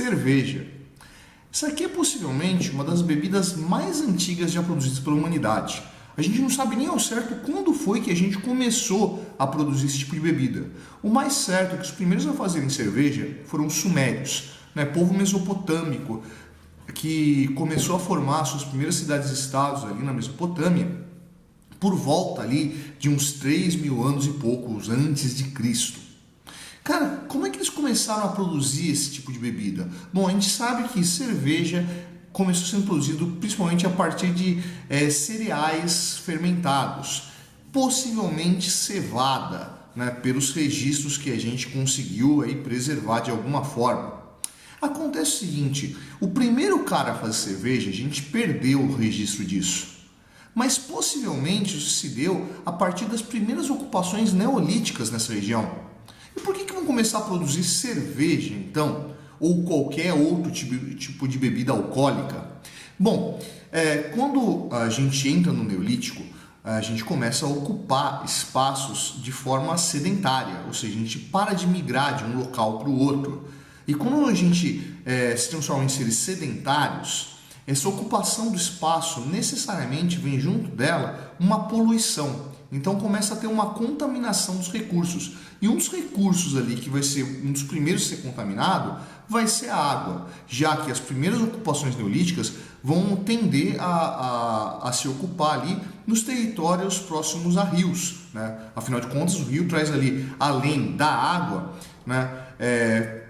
cerveja. Essa aqui é possivelmente uma das bebidas mais antigas já produzidas pela humanidade. A gente não sabe nem ao certo quando foi que a gente começou a produzir esse tipo de bebida. O mais certo é que os primeiros a fazerem cerveja foram os sumérios, povo mesopotâmico, que começou a formar suas primeiras cidades-estados ali na Mesopotâmia por volta ali de uns 3.000 anos e poucos antes de Cristo. Cara, como é que eles começaram a produzir esse tipo de bebida? Bom, a gente sabe que cerveja começou sendo produzido principalmente a partir de cereais fermentados, possivelmente cevada, pelos registros que a gente conseguiu aí preservar de alguma forma. Acontece o seguinte, o primeiro cara a fazer cerveja, a gente perdeu o registro disso. Mas possivelmente isso se deu a partir das primeiras ocupações neolíticas nessa região. E por que vão começar a produzir cerveja, então? Ou qualquer outro tipo de bebida alcoólica? Bom, quando a gente entra no Neolítico, a gente começa a ocupar espaços de forma sedentária, ou seja, a gente para de migrar de um local para o outro. E quando a gente se transforma em seres sedentários, essa ocupação do espaço necessariamente vem junto dela uma poluição. Então começa a ter uma contaminação dos recursos. E um dos recursos ali que vai ser um dos primeiros a ser contaminado vai ser a água, já que as primeiras ocupações neolíticas vão tender a se ocupar ali nos territórios próximos a rios. Afinal de contas, o rio traz ali, além da água,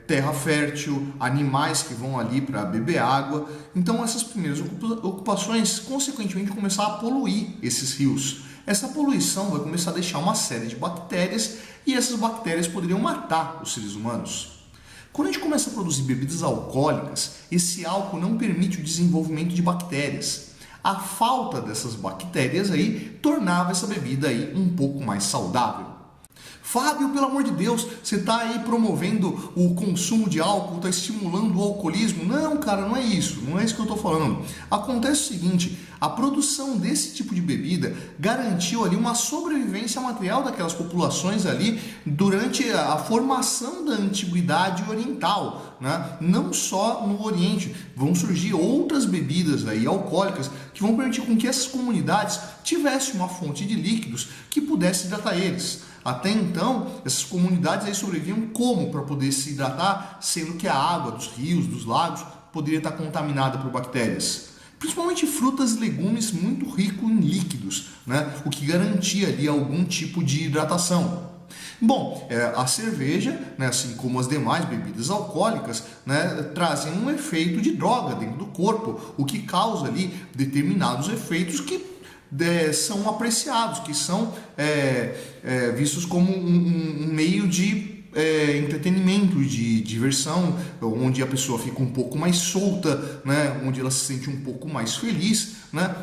terra fértil, animais que vão ali para beber água. Então essas primeiras ocupações, consequentemente, começar a poluir esses rios. Essa poluição vai começar a deixar uma série de bactérias e essas bactérias poderiam matar os seres humanos. Quando a gente começa a produzir bebidas alcoólicas, esse álcool não permite o desenvolvimento de bactérias. A falta dessas bactérias aí tornava essa bebida aí um pouco mais saudável. Fábio, pelo amor de Deus, você está aí promovendo o consumo de álcool, está estimulando o alcoolismo? Não, cara, não é isso que eu estou falando. Acontece o seguinte, a produção desse tipo de bebida garantiu ali uma sobrevivência material daquelas populações ali durante a formação da antiguidade oriental, Não só no Oriente, vão surgir outras bebidas aí alcoólicas que vão permitir com que essas comunidades tivessem uma fonte de líquidos que pudesse hidratar eles. Até então, essas comunidades aí sobreviviam como para poder se hidratar, sendo que a água dos rios, dos lagos, poderia estar contaminada por bactérias. Principalmente frutas e legumes muito ricos em líquidos, o que garantia ali algum tipo de hidratação. Bom, a cerveja, assim como as demais bebidas alcoólicas, trazem um efeito de droga dentro do corpo, o que causa ali determinados efeitos que são apreciados, que são vistos como um meio de entretenimento, de diversão, onde a pessoa fica um pouco mais solta, onde ela se sente um pouco mais feliz.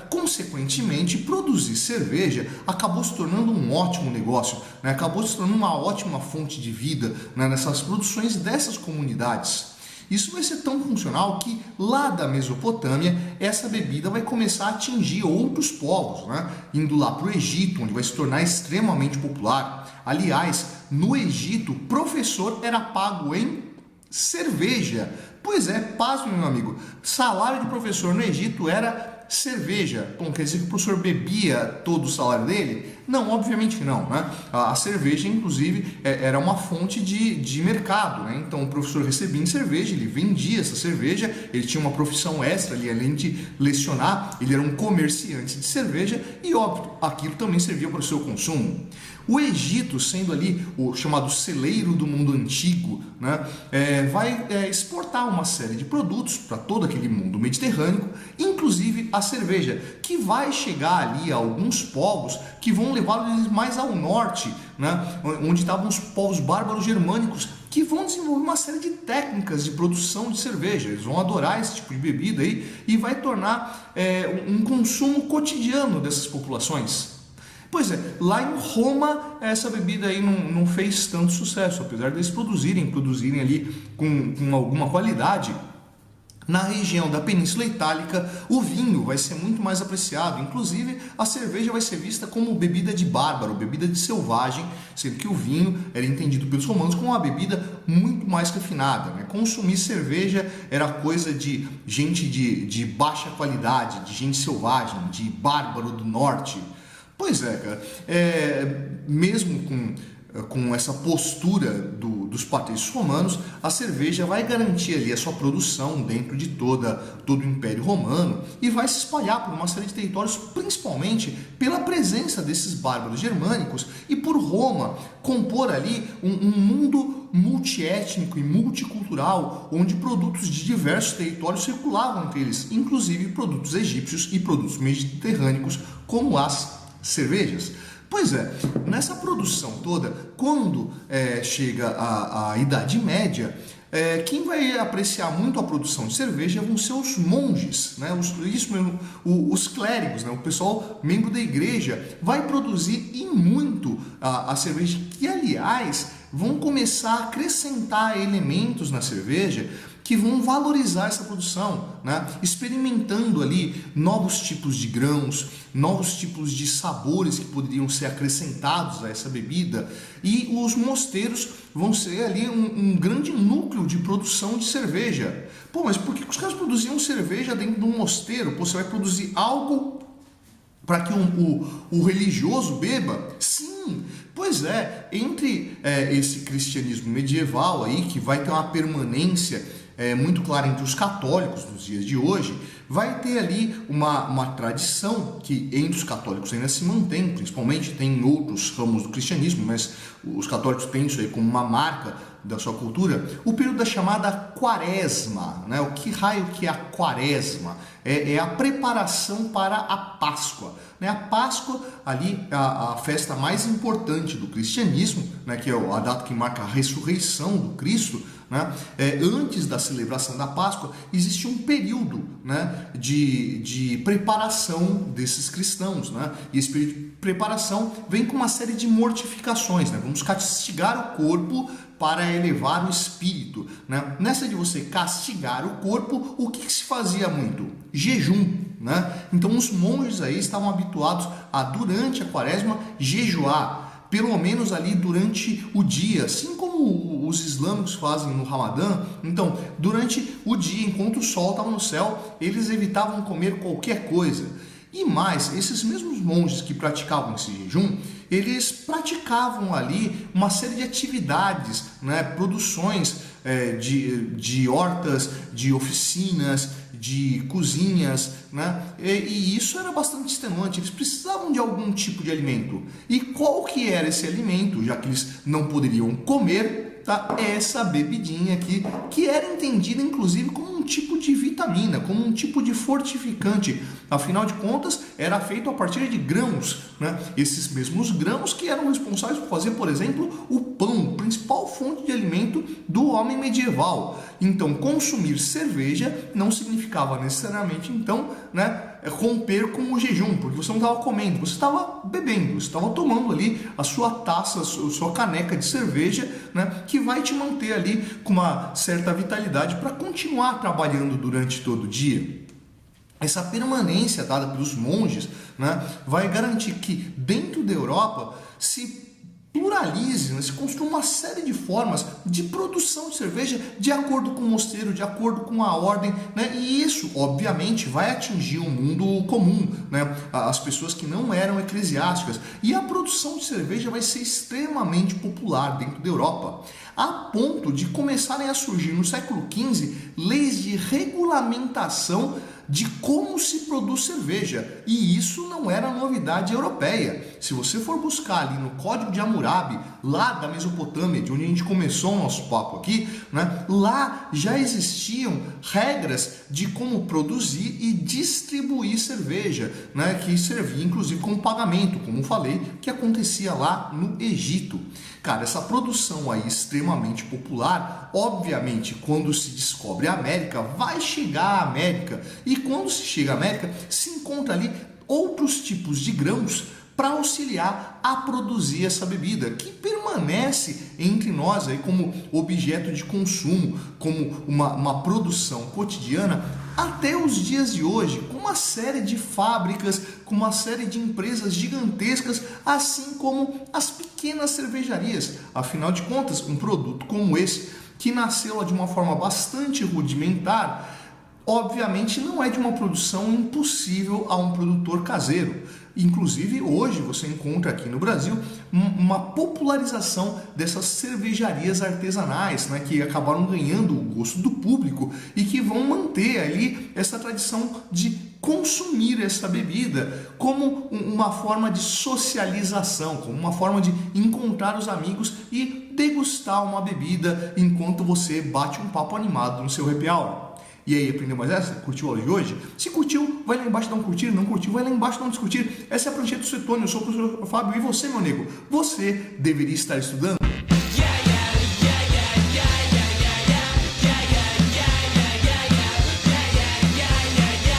Consequentemente, produzir cerveja acabou se tornando um ótimo negócio, acabou se tornando uma ótima fonte de vida nessas produções dessas comunidades. Isso vai ser tão funcional que lá da Mesopotâmia essa bebida vai começar a atingir outros povos, indo lá para o Egito, onde vai se tornar extremamente popular. Aliás, no Egito, professor era pago em cerveja. Pois é, pasme, meu amigo, salário de professor no Egito era cerveja. Bom, quer dizer que o professor bebia todo o salário dele? Não, obviamente que não, A cerveja, inclusive, era uma fonte de mercado, Então o professor recebia em cerveja, ele vendia essa cerveja, ele tinha uma profissão extra ali, além de lecionar, ele era um comerciante de cerveja e, óbvio, aquilo também servia para o seu consumo. O Egito, sendo ali o chamado celeiro do mundo antigo, vai exportar uma série de produtos para todo aquele mundo mediterrâneo, inclusive a cerveja, que vai chegar ali a alguns povos que vão levá-los mais ao norte, onde estavam os povos bárbaros germânicos, que vão desenvolver uma série de técnicas de produção de cerveja. Eles vão adorar esse tipo de bebida aí e vai tornar um consumo cotidiano dessas populações. Pois é, lá em Roma essa bebida aí não fez tanto sucesso, apesar deles produzirem ali com alguma qualidade. Na região da Península Itálica, o vinho vai ser muito mais apreciado. Inclusive, a cerveja vai ser vista como bebida de bárbaro, bebida de selvagem, sendo que o vinho era entendido pelos romanos como uma bebida muito mais refinada, né? Consumir cerveja era coisa de gente de baixa qualidade, de gente selvagem, de bárbaro do norte. Pois é, cara. Mesmo com essa postura dos patrícios romanos, a cerveja vai garantir ali a sua produção dentro de todo o Império Romano e vai se espalhar por uma série de territórios, principalmente pela presença desses bárbaros germânicos e por Roma compor ali um mundo multiétnico e multicultural, onde produtos de diversos territórios circulavam entre eles, inclusive produtos egípcios e produtos mediterrâneos, como as cervejas. Pois é, nessa produção toda, quando chega a Idade Média, quem vai apreciar muito a produção de cerveja vão ser os monges, né? Isso mesmo, os clérigos, né? O pessoal membro da igreja vai produzir e muito a cerveja, que aliás vão começar a acrescentar elementos na cerveja que vão valorizar essa produção, né? Experimentando ali novos tipos de grãos, novos tipos de sabores que poderiam ser acrescentados a essa bebida, e os mosteiros vão ser ali um grande núcleo de produção de cerveja. Pô, mas por que os caras produziam cerveja dentro de um mosteiro? Pô, você vai produzir algo para que o religioso beba? Sim, pois é, entre esse cristianismo medieval aí, que vai ter uma permanência muito clara entre os católicos dos dias de hoje, vai ter ali uma tradição que entre os católicos ainda se mantém, principalmente tem outros ramos do cristianismo, mas os católicos têm isso aí como uma marca da sua cultura, o período da chamada quaresma, né? O que raio que é a quaresma? É a preparação para a Páscoa, né? A Páscoa ali, a festa mais importante do cristianismo, né? Que é a data que marca a ressurreição do Cristo, né? Antes da celebração da Páscoa, existe um período, né, de preparação desses cristãos, né? E esse período de preparação vem com uma série de mortificações, né? Vamos castigar o corpo para elevar o espírito, né? Nessa de você castigar o corpo, o que se fazia muito? Jejum, né? Então os monges aí estavam habituados a, durante a quaresma, jejuar, pelo menos ali durante o dia, assim como os islâmicos fazem no Ramadã. Então, durante o dia, enquanto o sol estava no céu, eles evitavam comer qualquer coisa. E mais, esses mesmos monges que praticavam esse jejum, eles praticavam ali uma série de atividades, né, produções de hortas, de oficinas, de cozinhas, né? E isso era bastante extenuante. Eles precisavam de algum tipo de alimento. E qual que era esse alimento, já que eles não poderiam comer, tá? Essa bebidinha aqui, que era entendida inclusive como um tipo de vitamina, como um tipo de fortificante. Afinal de contas, era feito a partir de grãos, né? Esses mesmos grãos que eram responsáveis por fazer, por exemplo, o pão, principal fonte de alimento do homem medieval. Então, consumir cerveja não significava necessariamente, então, né, romper com o jejum, porque você não estava comendo, você estava bebendo, você estava tomando ali a sua taça, a sua caneca de cerveja, né, que vai te manter ali com uma certa vitalidade para continuar trabalhando durante todo o dia. Essa permanência dada pelos monges, né, vai garantir que dentro da Europa se pluralize, né, se construa uma série de formas de produção de cerveja de acordo com o mosteiro, de acordo com a ordem, né, e isso, obviamente, vai atingir o mundo comum, né, as pessoas que não eram eclesiásticas, e a produção de cerveja vai ser extremamente popular dentro da Europa, a ponto de começarem a surgir no século XV leis de regulamentação de como se produz cerveja, e isso não era novidade europeia. Se você for buscar ali no Código de Hammurabi, lá da Mesopotâmia, de onde a gente começou o nosso papo aqui, né, lá já existiam regras de como produzir e distribuir cerveja, né, que servia inclusive como pagamento, como falei, que acontecia lá no Egito. Cara, essa produção aí extremamente popular, obviamente, quando se descobre a América, vai chegar à América. E quando se chega à América, se encontra ali outros tipos de grãos para auxiliar a produzir essa bebida, que permanece entre nós aí como objeto de consumo, como uma produção cotidiana até os dias de hoje, com uma série de fábricas, com uma série de empresas gigantescas, assim como as pequenas cervejarias. Afinal de contas, um produto como esse, que nasceu de uma forma bastante rudimentar, obviamente não é de uma produção impossível a um produtor caseiro. Inclusive hoje você encontra aqui no Brasil uma popularização dessas cervejarias artesanais, né, que acabaram ganhando o gosto do público e que vão manter ali essa tradição de consumir essa bebida como uma forma de socialização, como uma forma de encontrar os amigos e degustar uma bebida enquanto você bate um papo animado no seu happy hour. E aí, aprendeu mais essa? Curtiu a aula de hoje? Se curtiu, vai lá embaixo dar um curtir. Não curtiu, vai lá embaixo dar um descurtir. Essa é a Prancheta do Suetônio. Eu sou o professor Fábio. E você, meu nego? Você deveria estar estudando?